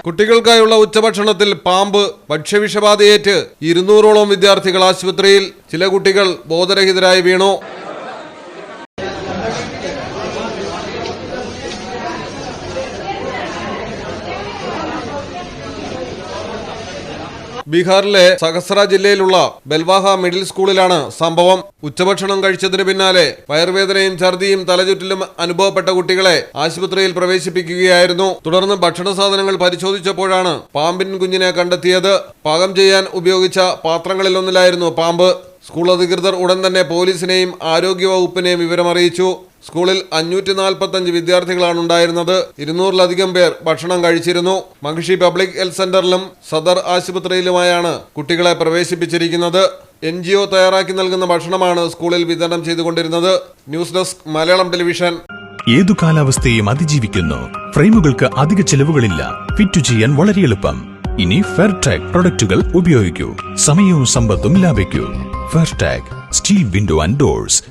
കുട്ടികൾക്കായുള്ള ഉച്ചഭക്ഷണത്തിൽ പാമ്പ്. ഭക്ഷ്യവിഷബാധയേറ്റ് 200ഓളം വിദ്യാർത്ഥികൾ ആശുപത്രിയിൽ. ചില കുട്ടികൾ ബോധരഹിതരായി വീണു. ബീഹാറിലെ സഹസ്ര ജില്ലയിലുള്ള ബൽവാഹ മിഡിൽ സ്കൂളിലാണ് സംഭവം. ഉച്ചഭക്ഷണം കഴിച്ചതിന് പിന്നാലെ വയറുവേദനയും ഛർദിയും തലചുറ്റലും അനുഭവപ്പെട്ട കുട്ടികളെ ആശുപത്രിയിൽ പ്രവേശിപ്പിക്കുകയായിരുന്നു. തുടർന്ന് ഭക്ഷണ സാധനങ്ങൾ പരിശോധിച്ചപ്പോഴാണ് പാമ്പിൻ കുഞ്ഞിനെ കണ്ടെത്തിയത്. പാകം ചെയ്യാൻ ഉപയോഗിച്ച പാത്രങ്ങളിലൊന്നിലായിരുന്നു പാമ്പ്. സ്കൂൾ അധികൃതർ ഉടൻ തന്നെ പോലീസിനെയും ആരോഗ്യവകുപ്പിനെയും വിവരമറിയിച്ചു. സ്കൂളിൽ 545 വിദ്യാർത്ഥികളാണ് ഉണ്ടായിരുന്നത്. 200-ലധികം പേർ ഭക്ഷണം കഴിച്ചിരുന്നു. മഹിഷി പബ്ലിക് ഹെൽത്ത് സെന്ററിലും സദർ ആശുപത്രിയിലുമായാണ് കുട്ടികളെ പ്രവേശിപ്പിച്ചിരിക്കുന്നത്. NGO തയ്യാറാക്കി നൽകുന്ന ഭക്ഷണമാണ് സ്കൂളിൽ വിതരണം ചെയ്തുകൊണ്ടിരുന്നത്. News desk Malayalam television. ഏതു കാലാവസ്ഥയും അതിജീവിക്കുന്നു. ഫ്രെയിമുകൾക്ക് അധിക ചെലവുകളില്ല. ഫിറ്റ് ചെയ്യാൻ വളരെ എളുപ്പം. ഇനി ഫെയർടാഗ് പ്രൊഡക്റ്റുകൾ ഉപയോഗിക്കൂ. സമയവും സമ്പത്തും ലാഭിക്കൂ. ഫെയർടാഗ് സ്റ്റീൽ വിൻഡോ ആൻഡ് ഡോർസ്.